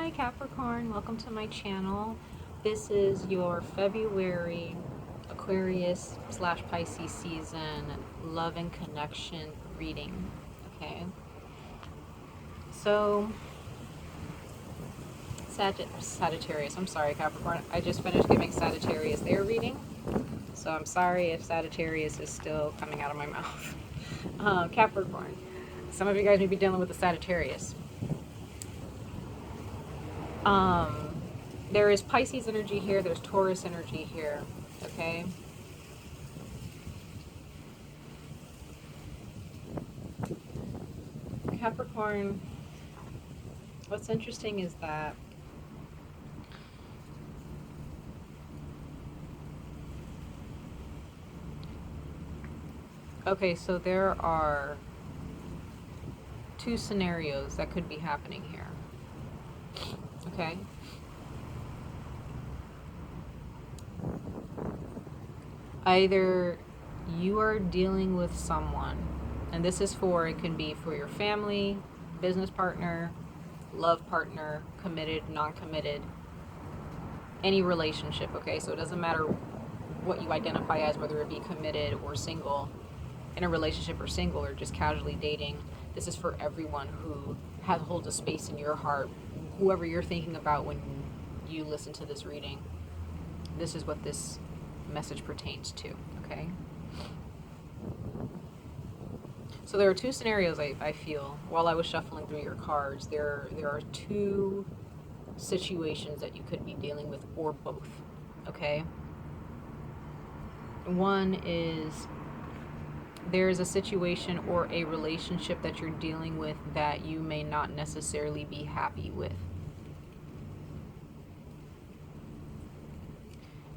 Hi Capricorn, welcome to my channel. This is your February Aquarius / Pisces season love and connection reading. Okay, so Sagittarius, I'm sorry Capricorn, I just finished giving Sagittarius their reading, so I'm sorry if Sagittarius is still coming out of my mouth. Capricorn, some of you guys may be dealing with the Sagittarius. There is Pisces energy here, there's Taurus energy here, okay? Capricorn, what's interesting is that okay, so there are two scenarios that could be happening here, okay? Either you are dealing with someone, and this is for, it can be for your family, business partner, love partner, committed, non-committed, any relationship, okay? So it doesn't matter what you identify as, whether it be committed or single, in a relationship or single, or just casually dating. This is for everyone who holds a space in your heart. Whoever you're thinking about when you listen to this reading, this is what this message pertains to, okay? So there are two scenarios I feel while I was shuffling through your cards. There are two situations that you could be dealing with, or both, okay? One is there is a situation or a relationship that you're dealing with that you may not necessarily be happy with.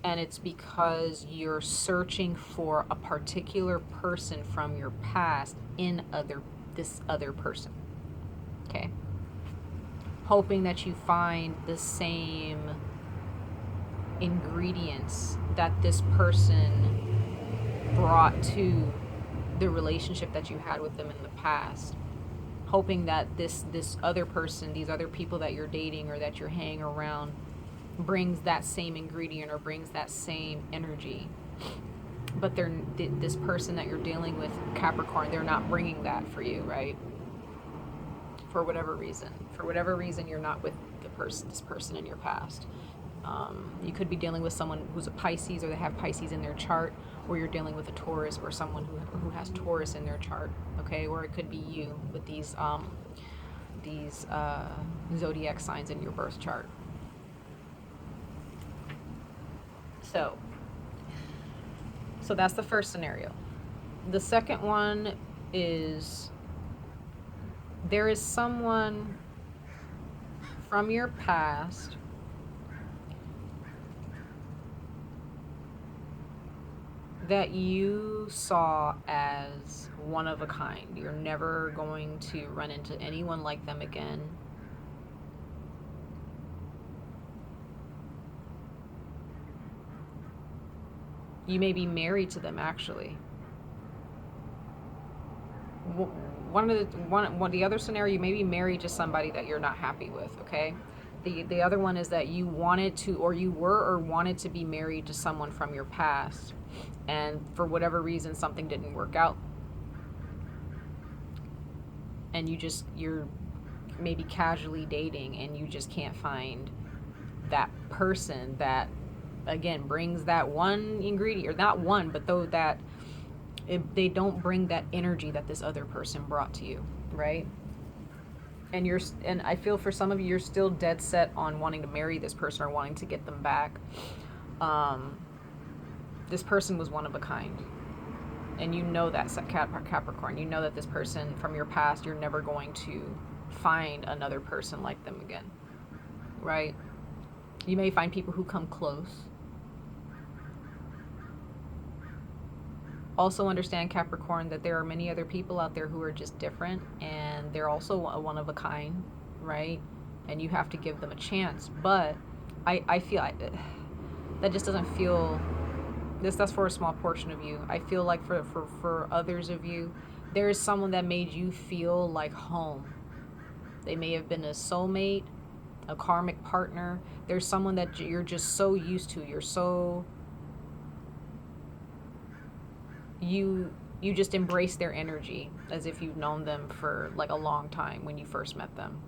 And it's because you're searching for a particular person from your past in this other person, okay? Hoping that you find the same ingredients that this person brought to the relationship that you had with them in the past. Hoping that this other person, these other people that you're dating or that you're hanging around, brings that same ingredient or brings that same energy. But this person that you're dealing with, Capricorn, they're not bringing that for you, right? For whatever reason. For whatever reason, you're not with this person in your past. You could be dealing with someone who's a Pisces, or they have Pisces in their chart, or you're dealing with a Taurus, or someone who has Taurus in their chart, okay? Or it could be you with these zodiac signs in your birth chart. So that's the first scenario. The second one is there is someone from your past that you saw as one of a kind. You're never going to run into anyone like them again. You may be married to them, actually. The other scenario, you may be married to somebody that you're not happy with, okay? The other one is that you wanted to, or you were or wanted to be married to someone from your past, and for whatever reason something didn't work out, and you're maybe casually dating, and you just can't find that person that, again, brings that one ingredient, or not one, but though that they don't bring that energy that this other person brought to you, right? And I feel for some of you, you're still dead set on wanting to marry this person or wanting to get them back. This person was one of a kind, and you know that, Capricorn. You know that this person from your past, you're never going to find another person like them again, right? You may find people who come close. Also understand, Capricorn, that there are many other people out there who are just different, and they're also one of a kind, right? And you have to give them a chance. But I feel that just doesn't feel, that's for a small portion of you. I feel like for others of you, there is someone that made you feel like home. They may have been a soulmate, a karmic partner. There's someone that you're just so used to. You just embrace their energy as if you've known them for like a long time when you first met them.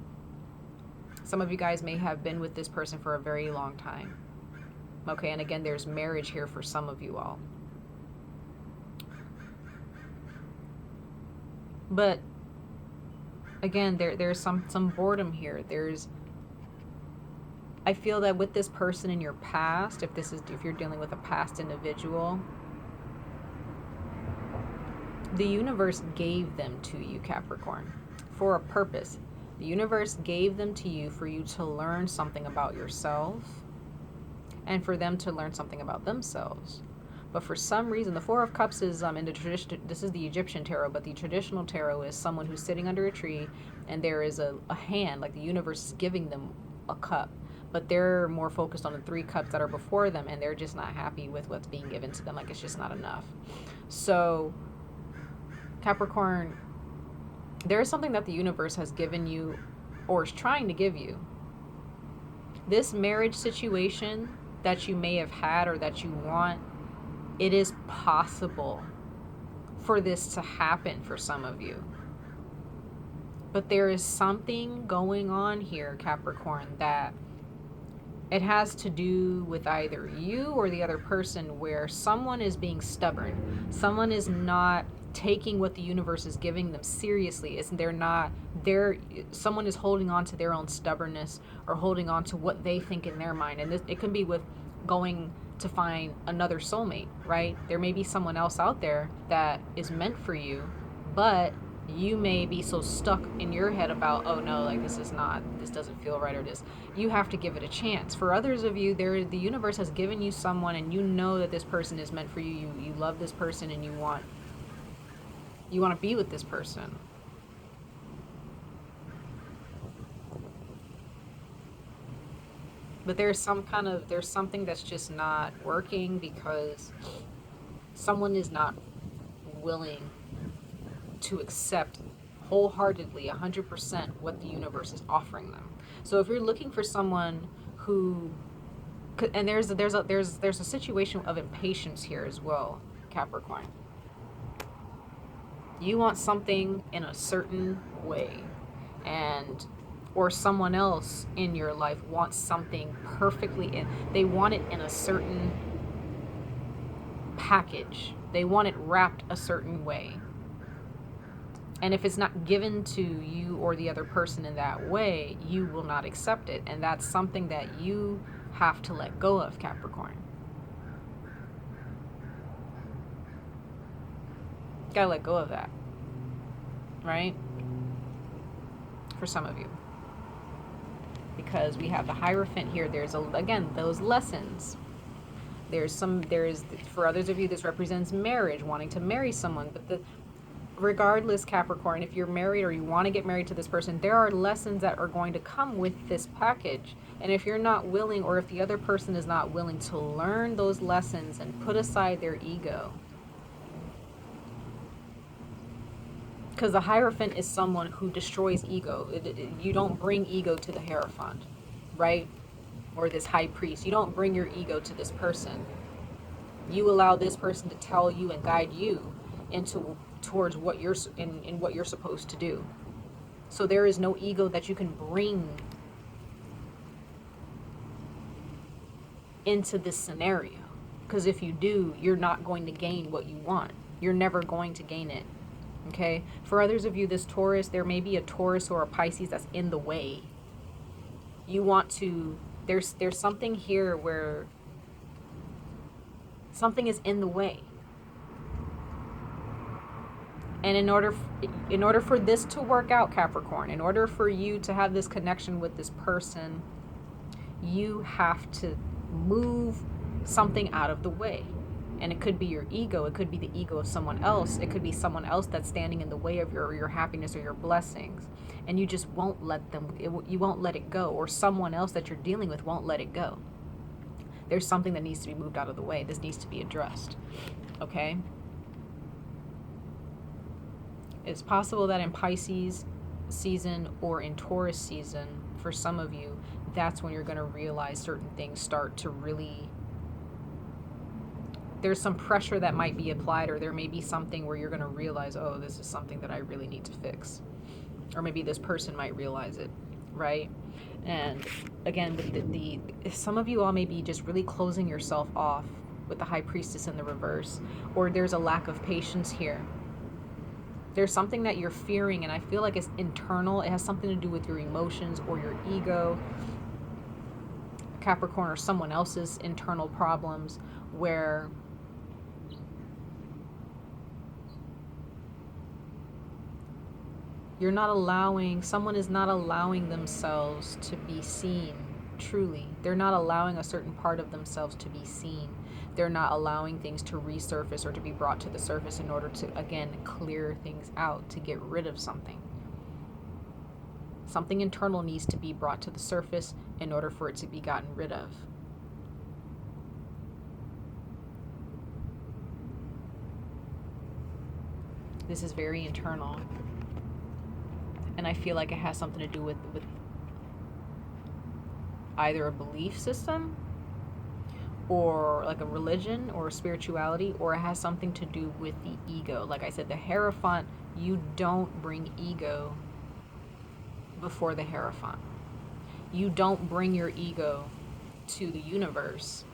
Some of you guys may have been with this person for a very long time. Okay, and again, there's marriage here for some of you all. But again, there's some boredom here. I feel that with this person in your past, if you're dealing with a past individual, the universe gave them to you, Capricorn, for a purpose. The universe gave them to you for you to learn something about yourself and for them to learn something about themselves. But for some reason, the Four of Cups is in the tradition. This is the Egyptian tarot, but the traditional tarot is someone who's sitting under a tree, and there is a hand, like the universe is giving them a cup. But they're more focused on the 3 cups that are before them, and they're just not happy with what's being given to them. Like, it's just not enough. So, Capricorn, there is something that the universe has given you, or is trying to give you. This marriage situation that you may have had or that you want, it is possible for this to happen for some of you. But there is something going on here, Capricorn, that it has to do with either you or the other person, where someone is being stubborn. Someone is not taking what the universe is giving them seriously. Someone is holding on to their own stubbornness or holding on to what they think in their mind. And it can be with going to find another soulmate, right? There may be someone else out there that is meant for you, but you may be so stuck in your head about, oh no, like this doesn't feel right, or this. You have to give it a chance. For others of you, the universe has given you someone, and you know that this person is meant for you. You love this person, and you want to be with this person. But there's something that's just not working because someone is not willing to accept wholeheartedly 100% what the universe is offering them. So if you're looking for someone who and there's a situation of impatience here as well, Capricorn. You want something in a certain way, or someone else in your life wants something they want it in a certain package. They want it wrapped a certain way. And if it's not given to you or the other person in that way, you will not accept it. And that's something that you have to let go of, Capricorn. Gotta let go of that, right? For some of you. Because we have the Hierophant here. There's, again, those lessons. For others of you, this represents marriage, wanting to marry someone. But regardless, Capricorn, if you're married or you want to get married to this person, there are lessons that are going to come with this package. And if you're not willing, or if the other person is not willing to learn those lessons and put aside their ego, because the Hierophant is someone who destroys ego. You don't bring ego to the Hierophant, right? Or this High Priest. You don't bring your ego to this person. You allow this person to tell you and guide you towards what you're in what you're supposed to do. So there is no ego that you can bring into this scenario, because if you do, you're not going to gain what you want. You're never going to gain it. Okay? For others of you, this Taurus, there may be a Taurus or a Pisces that's in the way. You want to, there's something here where something is in the way. And in order for this to work out, Capricorn, in order for you to have this connection with this person, you have to move something out of the way. And it could be your ego. It could be the ego of someone else. It could be someone else that's standing in the way of your happiness or your blessings. And you just won't you won't let it go. Or someone else that you're dealing with won't let it go. There's something that needs to be moved out of the way. This needs to be addressed. Okay? It's possible that in Pisces season or in Taurus season for some of you, that's when you're going to realize certain things start to really, there's some pressure that might be applied, or there may be something where you're going to realize, oh, this is something that I really need to fix. Or maybe this person might realize it, right? And again, with some of you all may be just really closing yourself off with the High Priestess in the reverse, or there's a lack of patience here. There's something that you're fearing, and I feel like it's internal. It has something to do with your emotions or your ego, Capricorn, or someone else's internal problems, where you're not allowing, someone is not allowing themselves to be seen truly. They're not allowing a certain part of themselves to be seen. They're not allowing things to resurface or to be brought to the surface in order to, again, clear things out, to get rid of something. Something internal needs to be brought to the surface in order for it to be gotten rid of. This is very internal. And I feel like it has something to do with either a belief system, or like a religion or a spirituality, or it has something to do with the ego. Like I said, the Hierophant, you don't bring ego before the Hierophant. You don't bring your ego to the universe,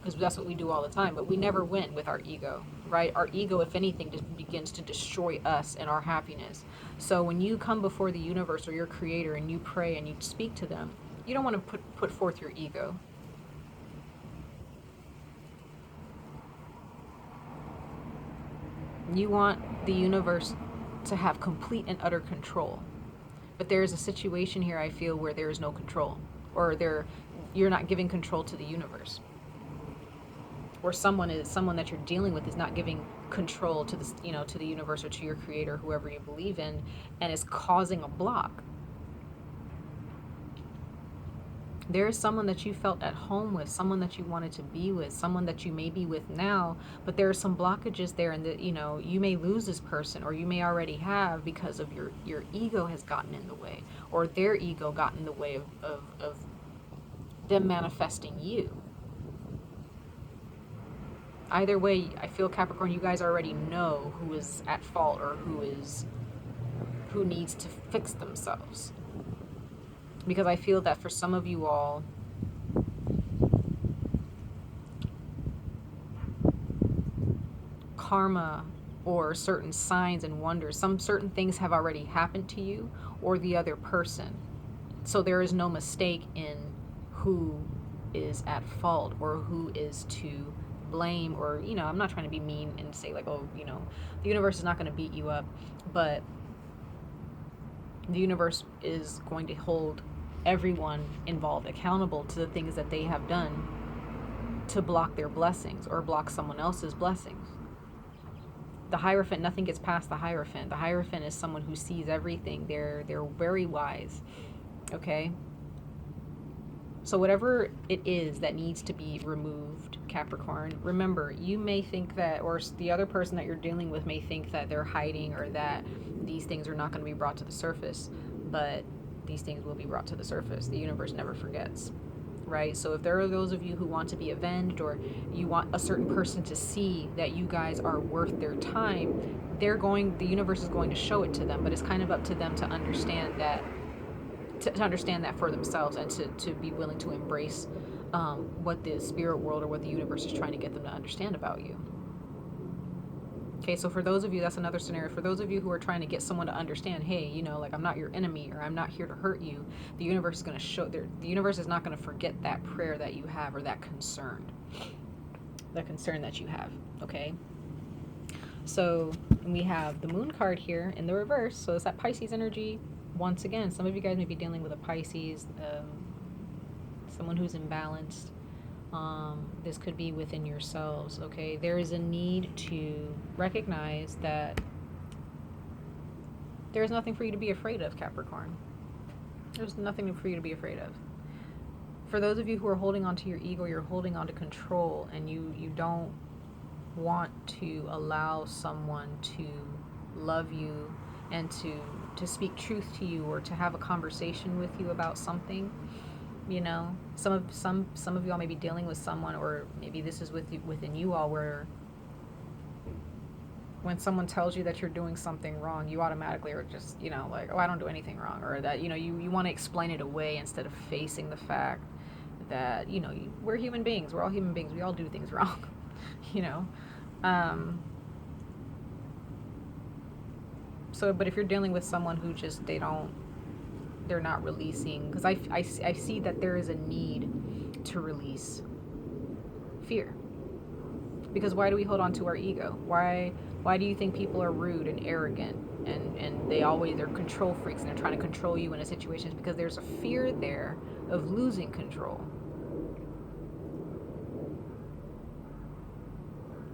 because that's what we do all the time, but we never win with our ego, right? Our ego, if anything, just begins to destroy us and our happiness. So when you come before the universe or your creator and you pray and you speak to them, you don't want to put forth your ego. You want the universe to have complete and utter control. But there is a situation here, I feel, where there is no control, or you're not giving control to the universe, or someone that you're dealing with is not giving control to to the universe or to your creator, whoever you believe in, and is causing a block. There is someone that you felt at home with, someone that you wanted to be with, someone that you may be with now, but there are some blockages there, and that you may lose this person, or you may already have, because of your ego has gotten in the way, or their ego got in the way of them manifesting you. Either way, I feel, Capricorn, you guys already know who is at fault, or who needs to fix themselves. Because I feel that for some of you all, karma or certain signs and wonders, some certain things have already happened to you or the other person. So there is no mistake in who is at fault or who is to blame, or I'm not trying to be mean and say like, oh, the universe is not going to beat you up, but the universe is going to hold everyone involved accountable to the things that they have done to block their blessings or block someone else's blessings. The Hierophant, nothing gets past the Hierophant. The Hierophant is someone who sees everything. They're very wise. Okay? So whatever it is that needs to be removed, Capricorn, remember, you may think that, or the other person that you're dealing with may think that they're hiding, or that these things are not going to be brought to the surface, but these things will be brought to the surface. The universe never forgets, right? So if there are those of you who want to be avenged, or you want a certain person to see that you guys are worth their time, the universe is going to show it to them, but it's kind of up to them to understand that, to understand that for themselves, and to be willing to embrace what the spirit world or what the universe is trying to get them to understand about you. Okay, so for those of you, that's another scenario. For those of you who are trying to get someone to understand, hey, like, I'm not your enemy, or I'm not here to hurt you, the universe is going to show, the universe is not going to forget that prayer that you have, or that concern that you have, okay? So we have the Moon card here in the reverse, so it's that Pisces energy. Once again, some of you guys may be dealing with a Pisces, someone who's imbalanced. This could be within yourselves, okay? There is a need to recognize that there's nothing for you to be afraid of, Capricorn. There's nothing for you to be afraid of. For those of you who are holding on to your ego, you're holding on to control, and you don't want to allow someone to love you and to to speak truth to you or to have a conversation with you about something. You know, some of y'all may be dealing with someone, or maybe this is within you all, where when someone tells you that you're doing something wrong, you automatically are just, you know, like, oh, I don't do anything wrong, or that, you know, you want to explain it away instead of facing the fact that, you know, we're human beings, we're all human beings, we all do things wrong, you know. So, but if you're dealing with someone who just, they're not releasing, because I see that there is a need to release fear. Because why do we hold on to our ego? Why do you think people are rude and arrogant, and they're control freaks, and they're trying to control you in a situation? It's because there's a fear there of losing control.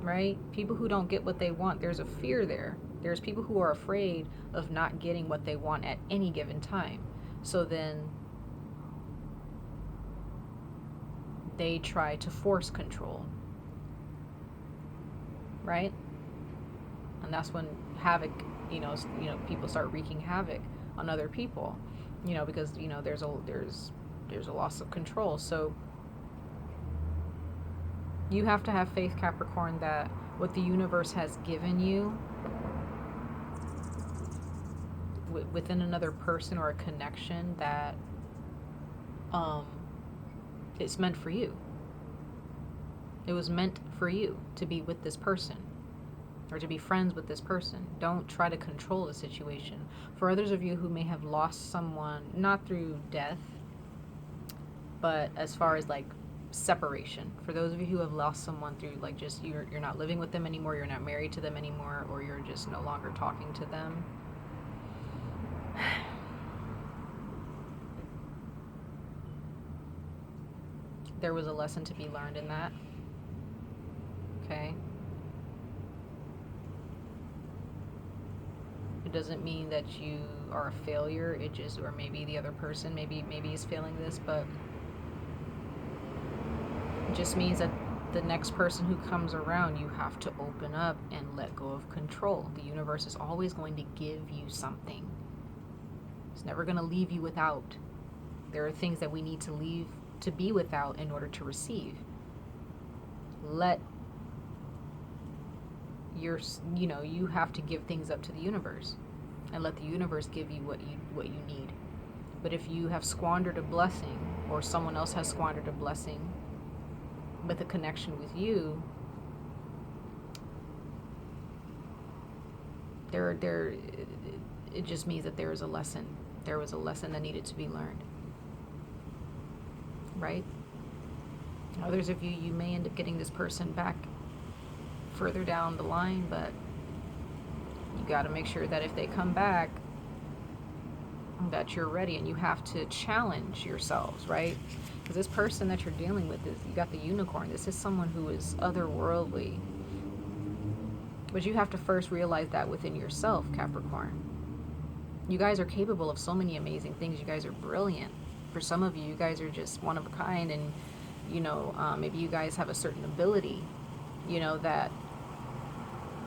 Right? People who don't get what they want, there's a fear there. There's people who are afraid of not getting what they want at any given time. So then they try to force control. Right? And that's when havoc, people start wreaking havoc on other people, because, there's a loss of control. So you have to have faith, Capricorn, that what the universe has given you within another person or a connection, that it's meant for you. It was meant for you to be with this person or to be friends with this person. Don't try to control the situation. For others of you who may have lost someone, not through death, but as far as like separation. For those of you who have lost someone through like just you're not living with them anymore, you're not married to them anymore, or you're just no longer talking to them. There was a lesson to be learned in that. Okay? It doesn't mean that you are a failure. It just, or maybe the other person maybe is failing this, but it just means that the next person who comes around, you have to open up and let go of control. The universe is always going to give you something. It's never going to leave you without. There are things that we need to leave to be without in order to receive. You have to give things up to the universe and let the universe give you what you need. But if you have squandered a blessing, or someone else has squandered a blessing with a connection with you, it just means that there is a lesson. There was a lesson that needed to be learned. Right? Others of you may end up getting this person back further down the line, but you got to make sure that if they come back, that you're ready, and you have to challenge yourselves, right? Because this person that you're dealing with is, you got the unicorn. This is someone who is otherworldly. But you have to first realize that within yourself, Capricorn. You guys are capable of so many amazing things. You guys are brilliant. For some of you, you guys are just one of a kind, and maybe you guys have a certain ability, that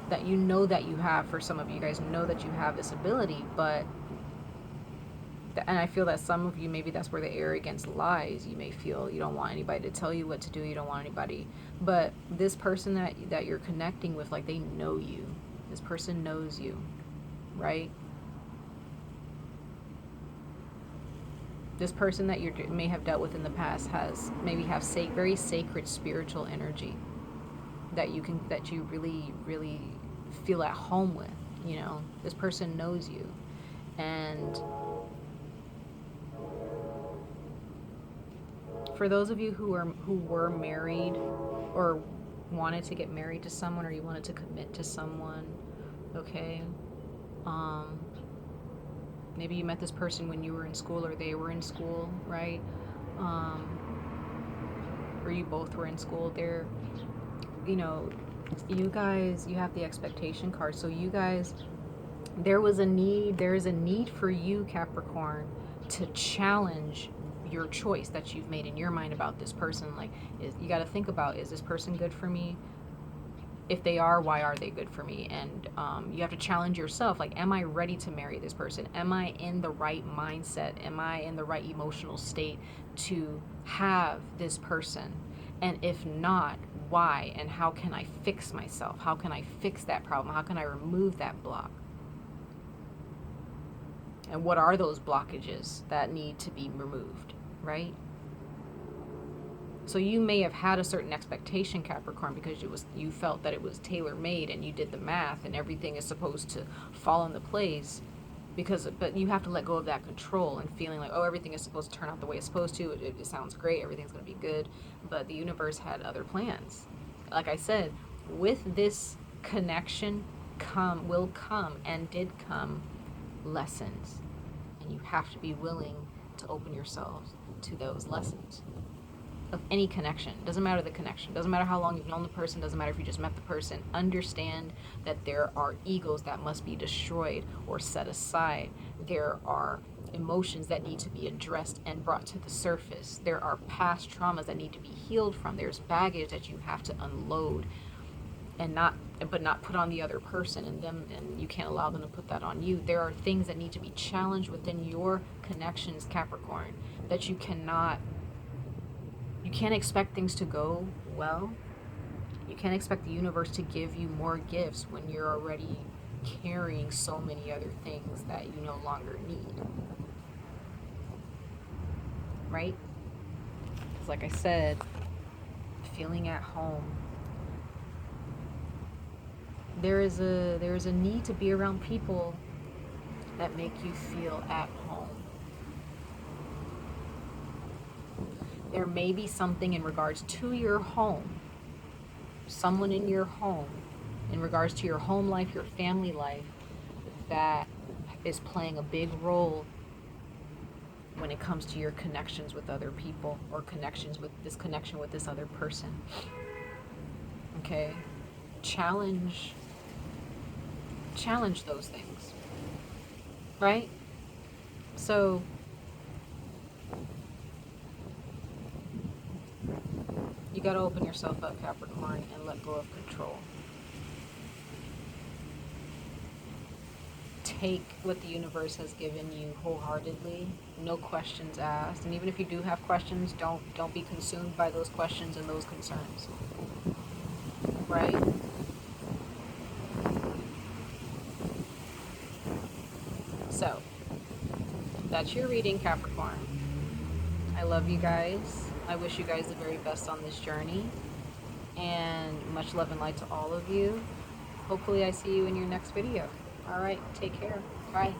that you have. For some of you guys know that you have this ability, and I feel that some of you, maybe that's where the arrogance lies. You may feel you don't want anybody to tell you what to do. You don't want anybody, but this person that you're connecting with, like, they know you. This person knows you, right? This person that you may have dealt with in the past has very sacred spiritual energy that you really, really feel at home with. This person knows you, and for those of you who were married or wanted to get married to someone, or you wanted to commit to someone, okay, maybe you met this person when you were in school, or they were in school, right? Or you both were in school. You guys, you have the expectation card. So you guys, there is a need for you, Capricorn, to challenge your choice that you've made in your mind about this person. Like, you got to think about, is this person good for me? If they are, why are they good for me? And you have to challenge yourself. Like, am I ready to marry this person? Am I in the right mindset? Am I in the right emotional state to have this person? And if not, why? And how can I fix myself? How can I fix that problem? How can I remove that block? And what are those blockages that need to be removed, right? So you may have had a certain expectation, Capricorn, because you felt that it was tailor-made, and you did the math and everything is supposed to fall into place, but you have to let go of that control and feeling like, oh, everything is supposed to turn out the way it's supposed to. It sounds great. Everything's going to be good. But the universe had other plans. Like I said, with this connection will come and did come lessons. And you have to be willing to open yourselves to those lessons of any connection. Doesn't matter the connection. Doesn't matter how long you've known the person. Doesn't matter if you just met the person. Understand that there are egos that must be destroyed or set aside. There are emotions that need to be addressed and brought to the surface. There are past traumas that need to be healed from. There's baggage that you have to unload and not put on the other person, and you can't allow them to put that on you. There are things that need to be challenged within your connections, Capricorn, that you can't expect things to go well. You can't expect the universe to give you more gifts when you're already carrying so many other things that you no longer need. Right? Because like I said, feeling at home. There is a need to be around people that make you feel at home. There may be something in regards to your home, someone in your home, in regards to your home life, your family life, that is playing a big role when it comes to your connections with other people, or connection with this other person. Okay? Challenge those things. Right? So you got to open yourself up, Capricorn, and let go of control. Take what the universe has given you wholeheartedly, no questions asked. And even if you do have questions, don't be consumed by those questions and those concerns. Right? So, that's your reading, Capricorn. I love you guys. I wish you guys the very best on this journey. And much love and light to all of you. Hopefully I see you in your next video. All right, take care. Bye.